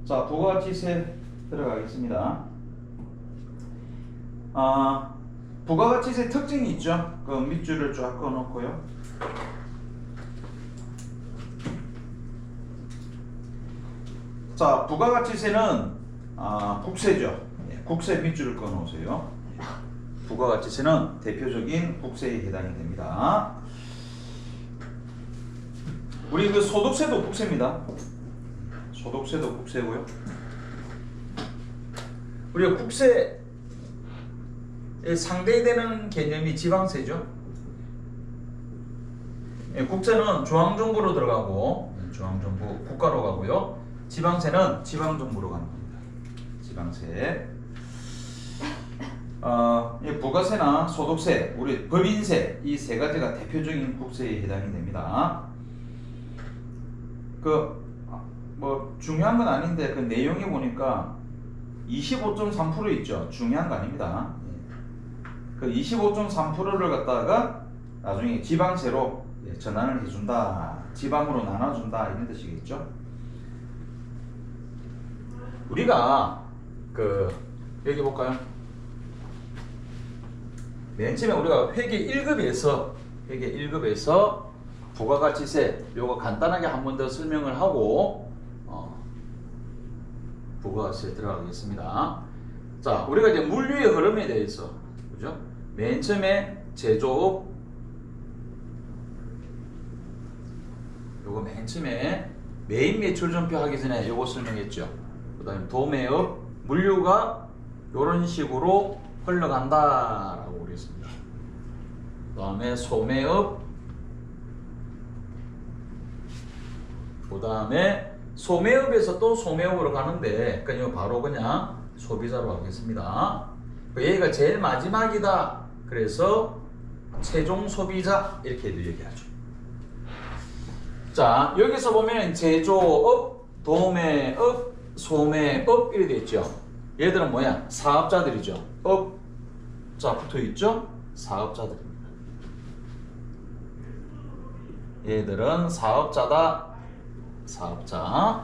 자, 부가가치세 들어가겠습니다. 부가가치세 특징이 있죠. 그 밑줄을 쫙 그어놓고요. 자, 부가가치세는 국세죠. 국세 밑줄을 그어놓으세요. 부가가치세는 대표적인 국세에 해당이 됩니다. 우리 그 소득세도 국세입니다. 소득세도 국세고요. 우리가 국세에 상대되는 개념이 지방세죠. 국세는 중앙정부로 들어가고, 중앙정부 국가로 가고요. 지방세는 지방정부로 가는 겁니다. 지방세. 부가세나 소득세, 우리 법인세 이 세 가지가 대표적인 국세에 해당이 됩니다. 뭐 중요한 건 아닌데 그 내용에 보니까 25.3% 있죠. 중요한 거 아닙니다. 그 25.3%를 갖다가 나중에 지방세로 전환을 해준다, 지방으로 나눠준다 이런 뜻이겠죠. 우리가 여기 볼까요? 맨 처음에 우리가 회계 1급에서 부가가치세 요거 간단하게 한 번 더 설명을 하고 부가가치세 들어가겠습니다. 자, 우리가 이제 물류의 흐름에 대해서, 그죠? 맨 처음에 제조업 요거 맨 처음에 매입 매출 전표 하기 전에 요거 설명했죠. 그 다음에 도매업, 물류가 요런 식으로 흘러간다라고 그랬습니다. 그 다음에 소매업, 그 다음에 소매업에서 또 소매업으로 가는데 그냥 바로 그냥 소비자로 가겠습니다. 얘가 제일 마지막이다. 그래서 최종 소비자 이렇게도 얘기하죠. 자, 여기서 보면 제조업, 도매업, 소매업 이렇게 돼 있죠. 얘들은 뭐야? 사업자들이죠. 업, 자 붙어 있죠? 사업자들입니다. 얘들은 사업자다. 사업자.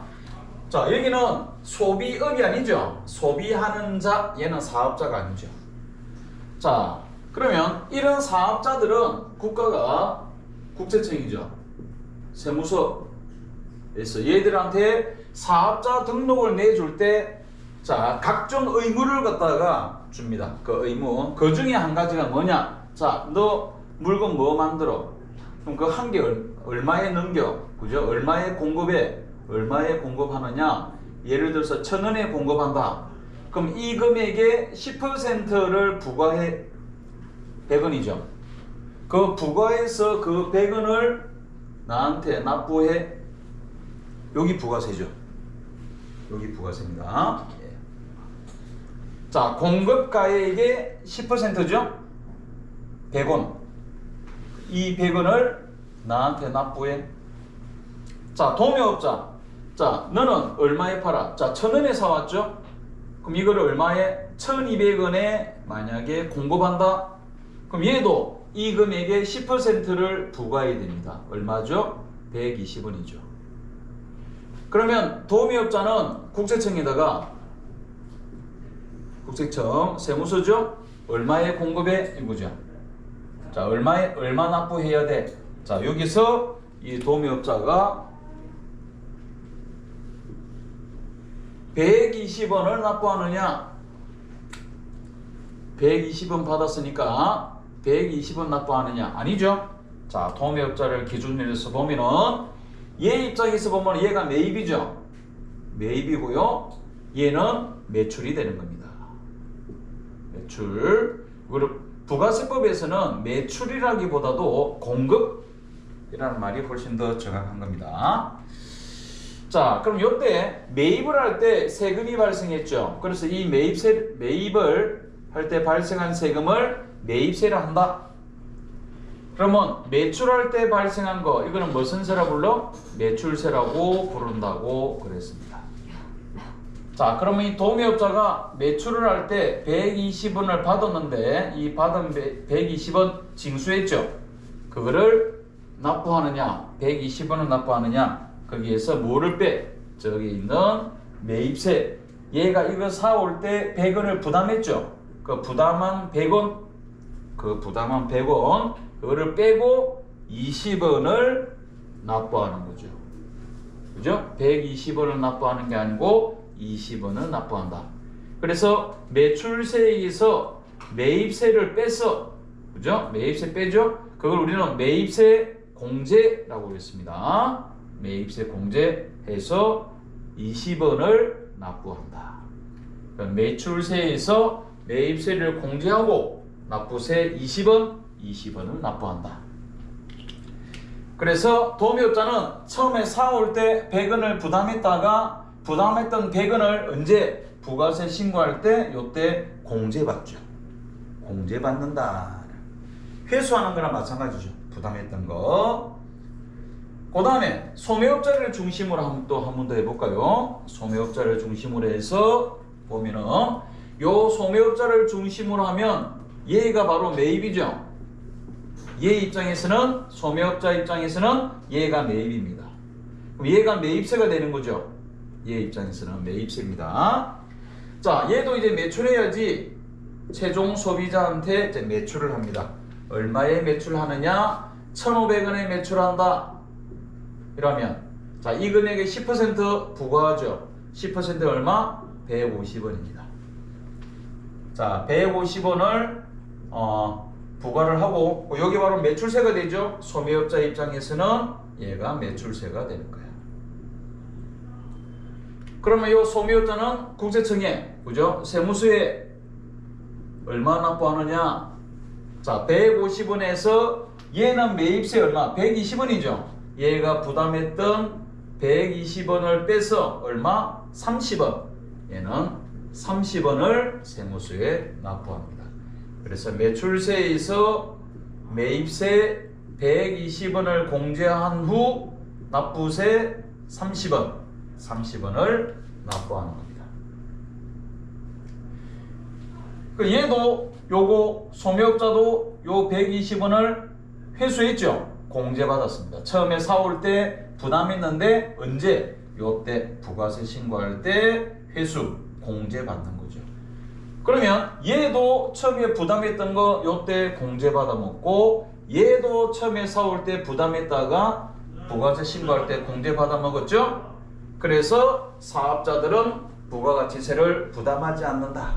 자, 여기는 소비업이 아니죠. 소비하는 자, 얘는 사업자가 아니죠. 자, 그러면 이런 사업자들은 국가가 국세청이죠. 세무서에서 얘들한테 사업자 등록을 내줄 때, 자, 각종 의무를 갖다가 줍니다. 그 의무. 그 중에 한 가지가 뭐냐? 자, 너 물건 뭐 만들어? 그럼 그 한 개 얼마에 넘겨? 그죠? 얼마에 공급해? 얼마에 공급하느냐? 예를 들어서 1,000원에 공급한다. 그럼 이 금액의 10%를 부과해 100원이죠. 그 부과해서 그 100원을 나한테 납부해. 여기 부가세죠. 여기 부가세입니다. 자, 공급가액의 10%죠. 100원. 이 100원을 나한테 납부해. 자, 도매업자. 자, 너는 얼마에 팔아? 자, 1,000원에 사왔죠? 그럼 이거를 얼마에? 1,200원에 만약에 공급한다? 그럼 얘도 이 금액의 10%를 부과해야 됩니다. 얼마죠? 120원이죠. 그러면 도매업자는 국세청에다가, 국세청 세무서죠? 얼마에 공급해? 이거죠. 자, 얼마 납부해야 돼? 자, 여기서 이 도매업자가 120원을 납부하느냐? 120원 받았으니까 120원 납부하느냐? 아니죠. 자, 도매업자를 기준으로 해서 보면은 얘 입장에서 보면 얘가 매입이죠. 매입이고요. 얘는 매출이 되는 겁니다. 매출. 그리고 부가세법에서는 매출이라기보다도 공급이라는 말이 훨씬 더 정확한 겁니다. 자, 그럼 이때 매입을 할 때 세금이 발생했죠. 그래서 이 매입을 할 때 발생한 세금을 매입세라 한다. 그러면 매출할 때 발생한 거, 이거는 무슨 세라 불러? 매출세라고 부른다고 그랬습니다. 자, 그러면 이 도매업자가 매출을 할 때 120원을 받았는데 이 받은 120원 징수했죠. 그거를 납부하느냐, 120원을 납부하느냐, 거기에서 뭐를 빼? 저기 있는 매입세. 얘가 이거 사올 때 100원을 부담했죠. 그 부담한 100원, 그거를 빼고 20원을 납부하는 거죠. 그죠? 120원을 납부하는 게 아니고 20원을 납부한다. 그래서 매출세에서 매입세를 빼서, 그죠? 매입세 빼죠? 그걸 우리는 매입세 공제라고 했습니다. 매입세 공제해서 20원을 납부한다. 그러니까 매출세에서 매입세를 공제하고 납부세 20원을 납부한다. 그래서 도매업자는 처음에 사올 때 100원을 부담했다가 부담했던 100원을 언제 부가세 신고할 때 요때 공제받죠. 공제받는다. 회수하는 거랑 마찬가지죠. 부담했던 거. 그 다음에 소매업자를 중심으로 한 번 더 해볼까요? 소매업자를 중심으로 해서 보면은 요 소매업자를 중심으로 하면 얘가 바로 매입이죠. 얘 입장에서는, 소매업자 입장에서는 얘가 매입입니다. 그럼 얘가 매입세가 되는 거죠. 얘 입장에서는 매입세입니다. 자, 얘도 이제 매출해야지 최종 소비자한테 이제 매출을 합니다. 얼마에 매출하느냐? 1,500원에 매출한다. 이러면 자, 이 금액의 10% 부과하죠. 10% 얼마? 150원입니다. 자, 150원을 부과를 하고 여기 바로 매출세가 되죠. 소매업자 입장에서는 얘가 매출세가 되는 거야. 그러면 이 소매업자는 국세청에, 그죠? 세무서에 얼마 납부하느냐? 자, 150원에서 얘는 매입세 얼마? 120원이죠. 얘가 부담했던 120원을 빼서 얼마? 30원. 얘는 30원을 세무서에 납부합니다. 그래서 매출세에서 매입세 120원을 공제한 후 납부세 30원을 납부하는 겁니다. 얘도 요거 소매업자도 요 120원을 회수했죠. 공제받았습니다. 처음에 사올 때 부담했는데 언제? 요때 부가세 신고할 때 회수 공제받는 거죠. 그러면 얘도 처음에 부담했던 거 요때 공제받아 먹고 얘도 처음에 사올 때 부담했다가 부가세 신고할 때 공제받아 먹었죠. 그래서 사업자들은 부가가치세를 부담하지 않는다.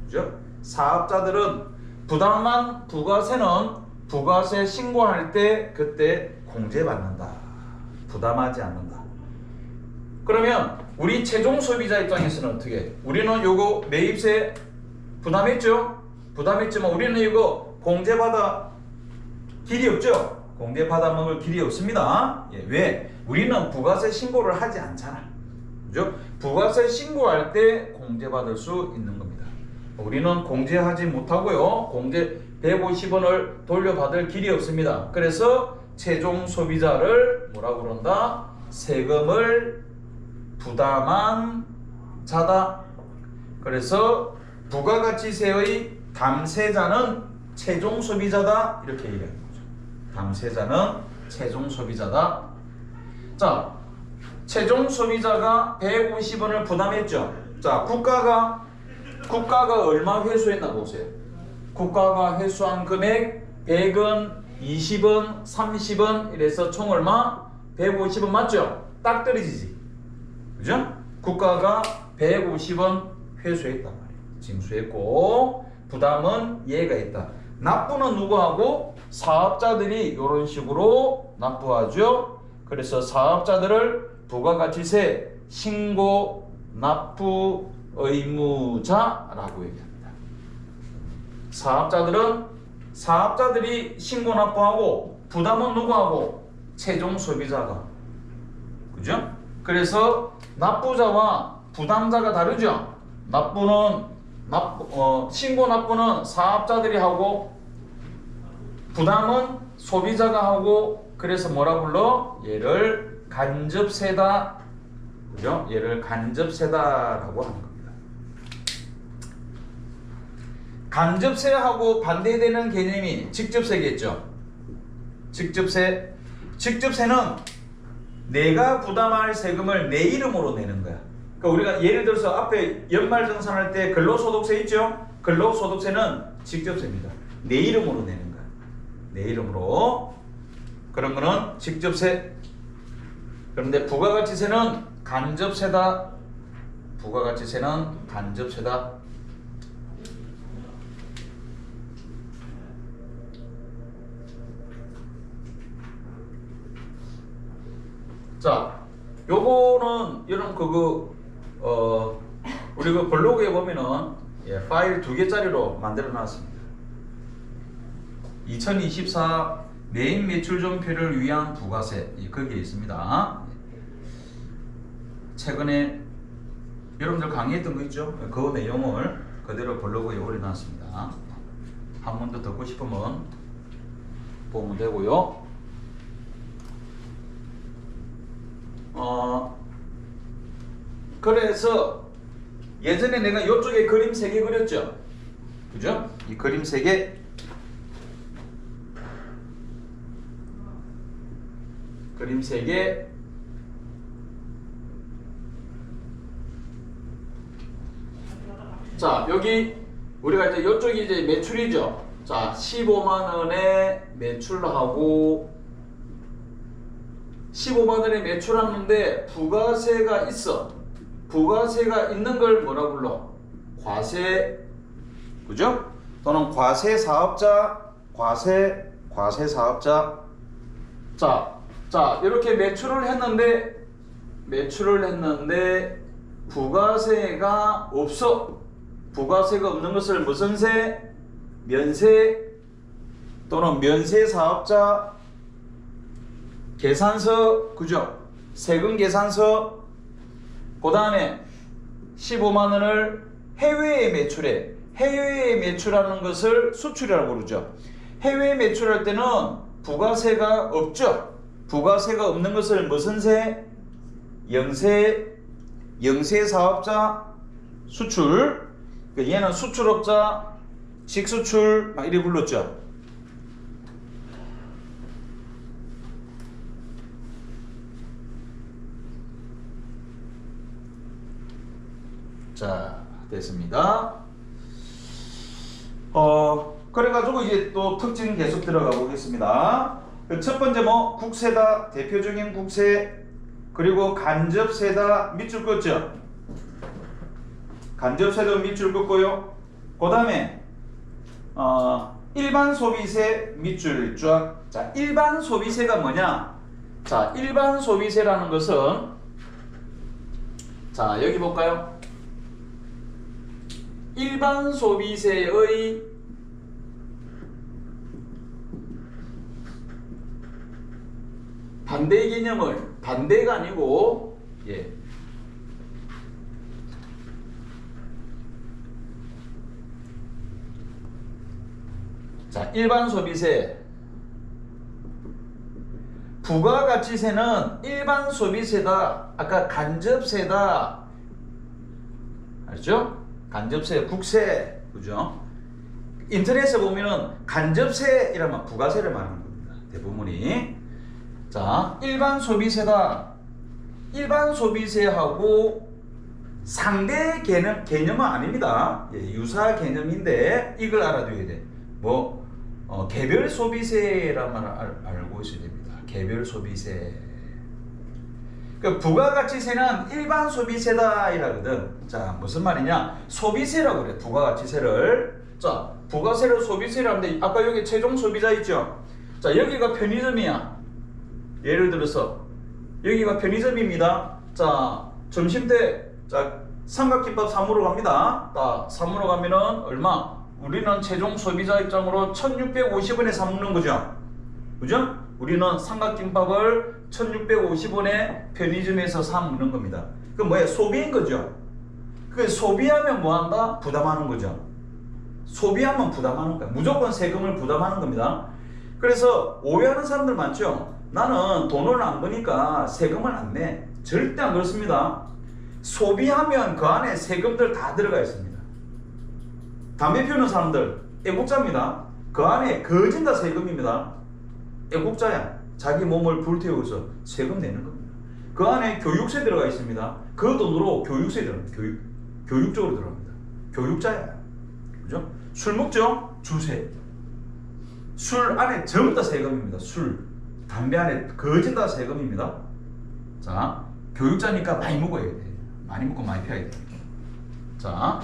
그죠? 사업자들은 부담한 부가세는 부가세 신고할 때 그때 공제받는다. 부담하지 않는다. 그러면 우리 최종 소비자 입장에서는 어떻게? 우리는 요거 매입세 부담했죠? 부담했지만 우리는 이거 공제받아 길이 없죠? 공제받아 먹을 길이 없습니다. 예, 왜? 우리는 부가세 신고를 하지 않잖아. 그죠? 부가세 신고할 때 공제받을 수 있는 겁니다. 우리는 공제하지 못하고요. 공제 150원을 돌려받을 길이 없습니다. 그래서 최종 소비자를 뭐라고 그런다? 세금을 부담한 자다. 그래서 부가가치세의 감세자는 최종 소비자다. 이렇게 얘기하는 거죠. 감세자는 최종 소비자다. 자, 최종 소비자가 150원을 부담했죠. 자, 국가가 얼마 회수했나 보세요. 국가가 회수한 금액 100원, 20원, 30원 이래서 총 얼마? 150원 맞죠? 딱 떨어지지. 그죠? 국가가 150원 회수했단 말이에요. 징수했고 부담은 얘가 있다. 납부는 누구하고? 사업자들이 이런 식으로 납부하죠. 그래서 사업자들을 부가가치세 신고 납부 의무자라고 얘기합니다. 사업자들이 신고 납부하고 부담은 누구하고? 최종 소비자가. 그죠? 그래서 납부자와 부담자가 다르죠. 신고 납부는 사업자들이 하고 부담은 소비자가 하고 그래서 뭐라 불러? 얘를 간접세다. 그죠? 얘를 간접세다라고 하는 겁니다. 간접세하고 반대되는 개념이 직접세겠죠. 직접세는 내가 부담할 세금을 내 이름으로 내는 거야. 그러니까 우리가 예를 들어서 앞에 연말정산할 때 근로소득세 있죠? 근로소득세는 직접세입니다. 내 이름으로 내는 거야. 내 이름으로. 그런 거는 직접세. 그런데 부가가치세는 간접세다. 부가가치세는 간접세다. 자, 요거는 이런 우리 그 블로그에 보면은 파일 2개짜리로 만들어 놨습니다. 2024 메인 매출점표를 위한 부가세 거기에 있습니다. 최근에 여러분들 강의했던 거 있죠? 그 내용을 그대로 블로그에 올려놨습니다. 한 번 더 듣고 싶으면 보면 되고요. 그래서 예전에 내가 이쪽에 그림 3개 그렸죠? 그죠? 이 그림 3개. 그림 3개. 자, 여기 우리가 이제 이쪽이 이제 매출이죠. 자, 15만 원에 매출하고 15만 원에 매출하는데 부가세가 있어. 부가세가 있는 걸 뭐라 불러? 과세. 그죠? 또는 과세 사업자, 과세 사업자. 자, 이렇게 매출을 했는데 부가세가 없어. 부가세가 없는 것을 무슨 세? 면세 또는 면세 사업자 계산서. 그죠? 세금 계산서. 그 다음에 15만 원을 해외에 매출해. 해외에 매출하는 것을 수출이라고 부르죠. 해외에 매출할 때는 부가세가 없죠. 부가세가 없는 것을 무슨 세? 영세. 영세 사업자 수출. 얘는 수출업자 직수출 막 이렇게 불렀죠. 자, 됐습니다. 그래가지고 이제 또 특징 계속 들어가 보겠습니다. 첫 번째 국세다. 대표적인 국세. 그리고 간접세다. 밑줄 긋죠. 간접세도 밑줄 긋고요. 그 다음에 일반 소비세 밑줄 쫙. 자, 일반 소비세가 뭐냐? 자, 일반 소비세라는 것은 자, 여기 볼까요? 일반 소비세의 반대 개념을, 반대가 아니고 자, 일반 소비세. 부가가치세는 일반 소비세다. 아까 간접세다. 알죠? 간접세, 국세. 그죠? 인터넷에 보면은 간접세이라면 부가세를 말하는 겁니다. 대부분이. 자, 일반 소비세다. 일반 소비세하고 상대 개념은 아닙니다. 유사 개념인데 이걸 알아둬야 돼. 개별 소비세란 말을 알고 있어야 됩니다. 개별 소비세. 그 부가가치세는 일반 소비세다 이라거든. 자, 무슨 말이냐? 소비세라고 그래. 부가가치세를. 자, 부가세를 소비세를 하는데 아까 여기 최종 소비자 있죠? 자, 여기가 편의점이야. 예를 들어서 여기가 편의점입니다. 자, 점심때 자, 삼각김밥 사 먹으러 갑니다. 자, 사 먹으러 가면은 얼마? 우리는 최종 소비자 입장으로 1650원에 사 먹는 거죠. 그죠? 우리는 삼각김밥을 1650원에 편의점에서 사 먹는 겁니다. 그 뭐야? 소비인 거죠. 그 소비하면 뭐 한다? 부담하는 거죠. 소비하면 부담하는 거야. 무조건 세금을 부담하는 겁니다. 그래서 오해하는 사람들 많죠. 나는 돈을 안 버니까 세금을 안 내. 절대 안 그렇습니다. 소비하면 그 안에 세금들 다 들어가 있습니다. 담배 피우는 사람들 애국자입니다. 그 안에 거진 다 세금입니다. 애국자야. 자기 몸을 불태우고서 세금 내는 겁니다. 그 안에 교육세 들어가 있습니다. 그 돈으로 교육세 들어갑니다. 교육 쪽으로 들어갑니다. 교육자야. 그죠? 술 먹죠? 주세. 술 안에 전부 다 세금입니다. 술, 담배 안에 거진 다 세금입니다. 자, 교육자니까 많이 먹어야 돼. 많이 먹고 많이 피워야 돼. 자,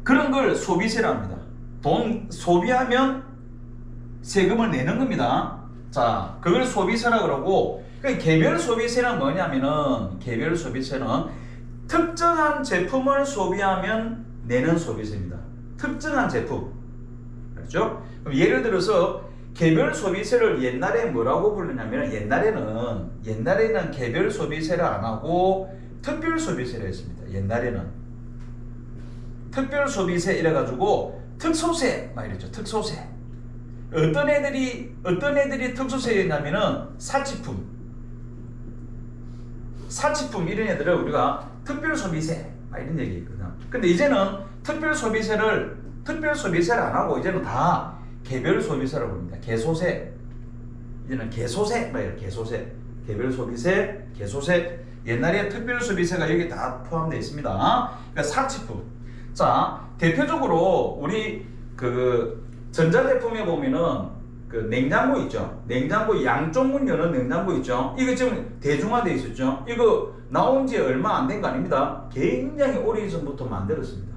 그런 걸 소비세랍니다. 돈 소비하면 세금을 내는 겁니다. 자, 그걸 소비세라 그러고, 개별 소비세는 뭐냐면은, 개별 소비세는 특정한 제품을 소비하면 내는 소비세입니다. 특정한 제품. 그렇죠? 그럼 예를 들어서 개별 소비세를 옛날에 뭐라고 부르냐면, 옛날에는 개별 소비세를 안 하고 특별 소비세를 했습니다. 옛날에는 특별 소비세 이래가지고 특소세 막 이랬죠. 특소세. 어떤 애들이 특소세였냐면은 사치품 이런 애들을 우리가 특별 소비세 막 이런 얘기했거든. 근데 이제는 특별 소비세를 안 하고 이제는 다 개별 소비세라고 합니다. 개소세. 이제는 개소세 막 이래. 개소세. 개별 소비세, 개소세. 옛날에 특별 소비세가 여기 다 포함되어 있습니다. 그러니까 사치품. 자, 대표적으로 우리 그 전자제품에 보면은 그 냉장고 있죠. 냉장고 양쪽 문 여는 냉장고 있죠. 이거 지금 대중화되어 있었죠. 이거 나온 지 얼마 안 된 거 아닙니다. 굉장히 오래전부터 만들었습니다.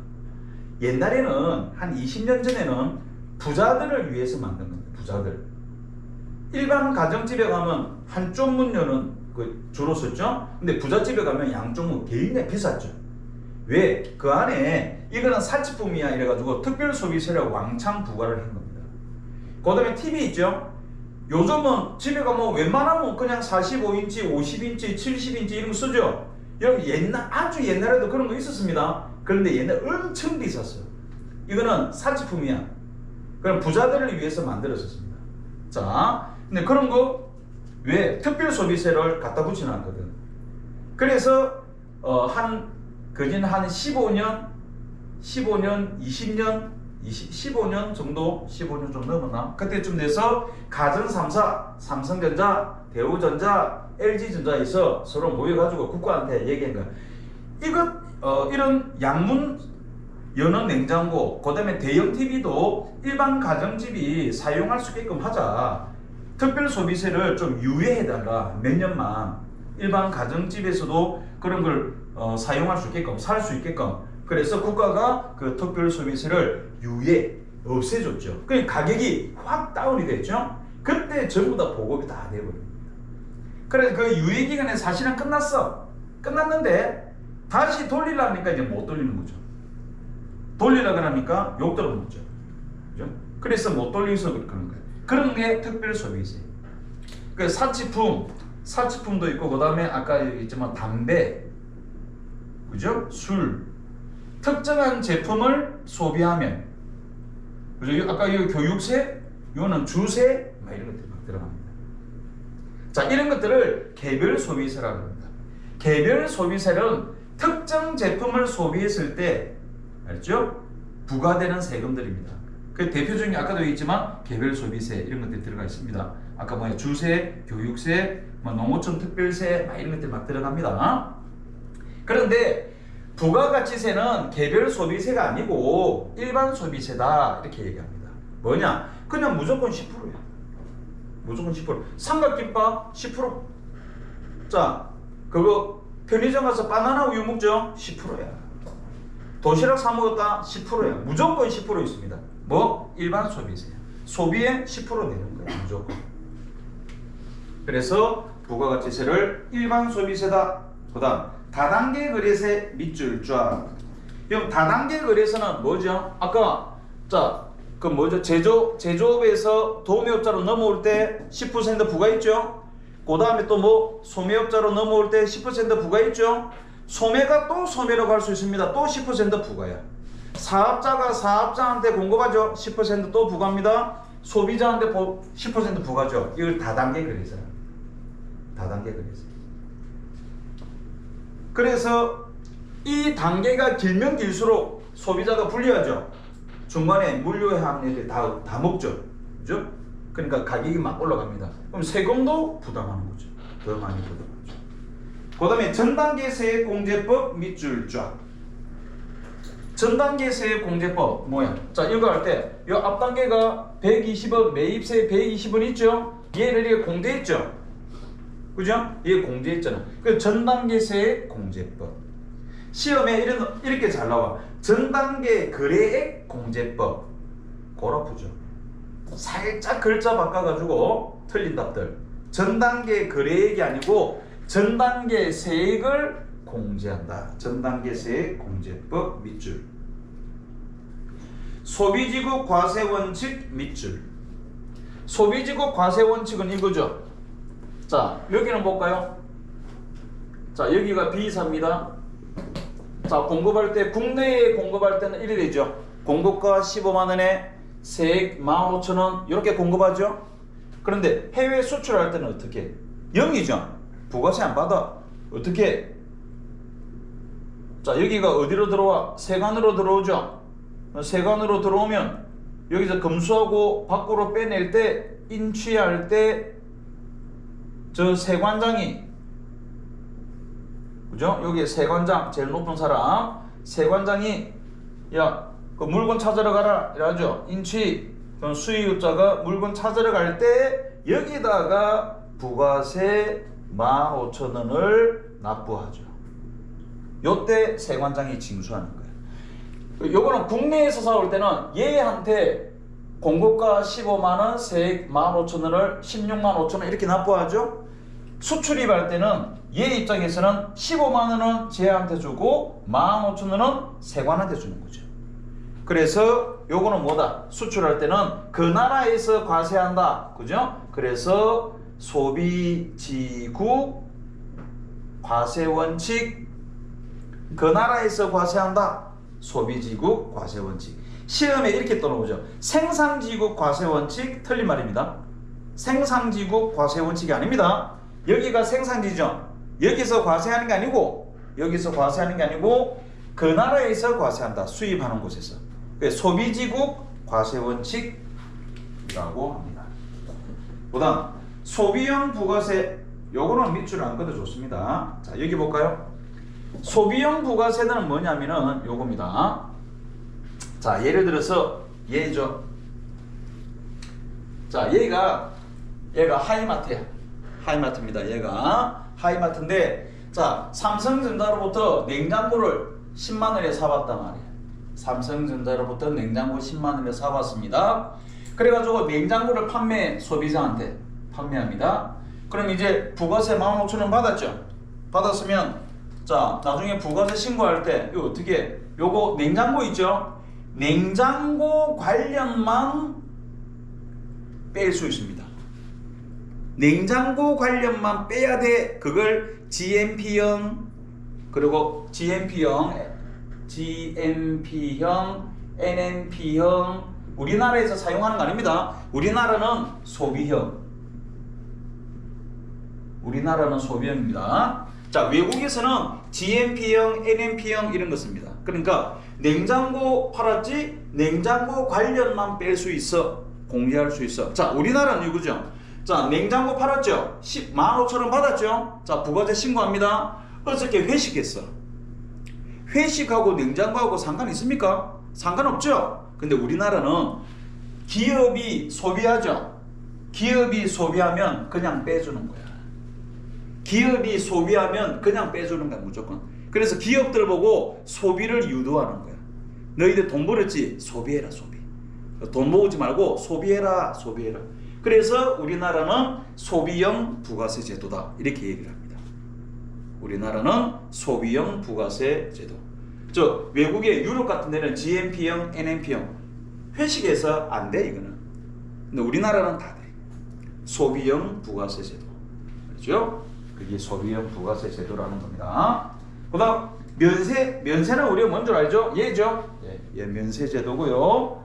옛날에는 한 20년 전에는 부자들을 위해서 만든 겁니다. 부자들. 일반 가정집에 가면 한쪽 문 여는 그 주로 썼죠. 근데 부잣집에 가면 양쪽 문 굉장히 비쌌죠. 왜? 그 안에 이거는 사치품이야 이래가지고 특별소비세를 왕창 부과를 한 겁니다. 그 다음에 TV 있죠. 요즘은 집에 가면 웬만하면 그냥 45인치, 50인치, 70인치 이런 거 쓰죠. 여러분 아주 옛날에도 그런 거 있었습니다. 그런데 옛날에 엄청 비쌌어요. 이거는 사치품이야. 그럼 부자들을 위해서 만들었었습니다. 자, 근데 그런 거 왜 특별소비세를 갖다 붙여놨거든. 그래서 한 15년, 20년, 15년 정도 넘었나? 그때쯤 돼서 가전 3사, 삼성전자, 대우전자, LG전자에서 서로 모여가지고 국가한테 얘기한 거야. 이런 양문 여는 냉장고, 그 다음에 대형 TV도 일반 가정집이 사용할 수 있게끔 하자. 특별소비세를 좀 유예해달라. 몇 년만. 일반 가정집에서도 그런 걸 사용할 수 있게끔, 살 수 있게끔. 그래서 국가가 그 특별소비세를 없애줬죠. 그 가격이 확 다운이 됐죠. 그때 전부 다 보급이 다 돼버립니다. 그래서 그 유예 기간에 사실은 끝났는데 다시 돌리려니까 이제 못 돌리는 거죠. 돌리려고 하니까 욕 들어먹죠. 그죠? 그래서 못 돌려서 그런 거예요. 그런 게 특별소비세. 그 사치품도 있고, 그 다음에 아까 있지만 담배, 그죠? 술, 특정한 제품을 소비하면, 그죠? 아까 이 교육세, 이거는 주세, 막 이런 것들이 막 들어갑니다. 자, 이런 것들을 개별 소비세라고 합니다. 개별 소비세는 특정 제품을 소비했을 때, 알죠? 부과되는 세금들입니다. 그 대표적인 아까도 얘기했지만 개별 소비세 이런 것들이 들어가 있습니다. 아까 주세, 교육세, 농어촌 특별세 이런 것들이 막 들어갑니다. 그런데 부가가치세는 개별 소비세가 아니고 일반 소비세다 이렇게 얘기합니다. 뭐냐? 그냥 무조건 10%야. 무조건 10%. 삼각김밥 10%. 자, 그거 편의점 가서 바나나 우유 먹죠? 10%야. 도시락 사 먹었다? 10%야. 무조건 10% 있습니다. 일반 소비세야. 소비에 10% 내는 거야. 무조건. 그래서 부가가치세를 일반 소비세다. 그 다음 다단계 거래세 밑줄 쫙. 그럼 다단계 거래세는 뭐죠? 아까 제조업에서 도매업자로 넘어올 때 10% 부과 있죠? 그 다음에 또 소매업자로 넘어올 때 10% 부과 있죠? 소매가 또 소매로 갈 수 있습니다. 또 10% 부과야. 사업자가 사업자한테 공급하죠. 10% 또 부과합니다. 소비자한테 10% 부과죠. 이걸 다단계 거래세. 다단계 거래세. 그래서 이 단계가 길면 길수록 소비자가 불리하죠. 중간에 물류에 하는 애들이 다 먹죠. 그죠? 그러니까 가격이 막 올라갑니다. 그럼 세금도 부담하는 거죠. 더 많이 부담하죠. 그 다음에 전단계 세액공제법 밑줄 쫙. 전단계 세액공제법 뭐야? 자, 이거 할 때 이 앞단계가 120원, 매입세 120원 있죠? 얘를 이게 공제했죠? 그죠? 얘 공제했잖아. 그 전단계 세액공제법. 시험에 이렇게 잘 나와. 전단계 거래액 공제법. 고라프죠. 살짝 글자 바꿔가지고 틀린 답들. 전단계 거래액이 아니고 전단계 세액을 공제한다. 전단계 세액 공제법 밑줄. 소비지급 과세원칙 밑줄. 소비지급 과세원칙은 이거죠. 자, 여기는 볼까요? 자, 여기가 B사입니다. 자, 공급할 때 국내에 공급할 때는 이래 되죠. 공급가 15만원에 세액 15,000원 이렇게 공급하죠. 그런데 해외 수출할 때는 어떻게? 0이죠. 부가세 안 받아. 어떻게? 자, 여기가 어디로 들어와? 세관으로 들어오죠. 세관으로 들어오면 여기서 검수하고 밖으로 빼낼 때 인취할 때 저 세관장이, 그죠? 여기 세관장 제일 높은 사람, 세관장이 야, 그 물건 찾으러 가라 이러죠. 인취 수입자가 물건 찾으러 갈 때 여기다가 부가세 15,000원을 납부하죠. 요때 세관장이 징수하는 거예요. 요거는 국내에서 사올 때는 얘한테 공급가 15만원, 세액 15,000원을 16만 5천원 이렇게 납부하죠. 수출입할 때는 얘 입장에서는 15만원은 쟤한테 주고 15,000원은 세관한테 주는 거죠. 그래서 요거는 뭐다? 수출할 때는 그 나라에서 과세한다. 그죠? 그래서 소비지국 과세원칙, 그 나라에서 과세한다. 소비지국 과세원칙. 시험에 이렇게 떠나오죠. 생산지국 과세원칙 틀린 말입니다. 생산지국 과세원칙이 아닙니다. 여기가 생산지죠. 여기서 과세하는 게 아니고, 여기서 과세하는 게 아니고 그 나라에서 과세한다. 수입하는 곳에서. 소비지국 과세원칙이라고 합니다. 그다음 소비형 부가세, 요거는 밑줄 안 그어도 좋습니다. 자, 여기 볼까요? 소비형 부가세는 뭐냐면은 요겁니다. 자, 예를 들어서 얘죠. 자, 얘가 하이마트야. 하이마트입니다. 얘가 하이마트인데, 자, 삼성전자로부터 냉장고를 10만 원에 사봤단 말이에요. 삼성전자로부터 냉장고 10만 원에 사봤습니다. 그래가지고 냉장고를 소비자한테 판매합니다. 그럼 이제 부가세 15,000원 받았죠. 받았으면 자, 나중에 부가세 신고할 때 이거 어떻게? 요거 냉장고 있죠. 냉장고 관련만 뺄 수 있습니다. 냉장고 관련만 빼야 돼. 그걸 GMP형, 그리고 GMP형, NNP형 우리나라에서 사용하는 거 아닙니다. 우리나라는 소비형입니다. 자, 외국에서는 GMP형, NNP형 이런 거 씁니다. 그러니까 냉장고 팔았지? 냉장고 관련만 뺄 수 있어. 공개할 수 있어. 자, 우리나라는 이거죠. 자, 냉장고 팔았죠? 15,000원 받았죠? 자, 부가세 신고합니다. 어저께 회식했어. 회식하고 냉장고하고 상관 있습니까? 상관없죠? 근데 우리나라는 기업이 소비하죠? 기업이 소비하면 그냥 빼주는 거야. 기업이 소비하면 그냥 빼주는 거야, 무조건. 그래서 기업들 보고 소비를 유도하는 거야. 너희들 돈 벌었지? 소비해라, 소비. 돈 모으지 말고 소비해라. 그래서 우리나라는 소비형 부가세 제도다. 이렇게 얘기를 합니다. 우리나라는 소비형 부가세 제도. 저 외국의 유럽 같은 데는 GMP형, NNP형 회식해서 안 돼, 이거는. 근데 우리나라는 다 돼. 소비형 부가세 제도. 그렇죠? 그게 소비형 부가세 제도라는 겁니다. 그다음 면세는 우리가 뭔 줄 알죠? 얘죠. 예, 면세 제도고요.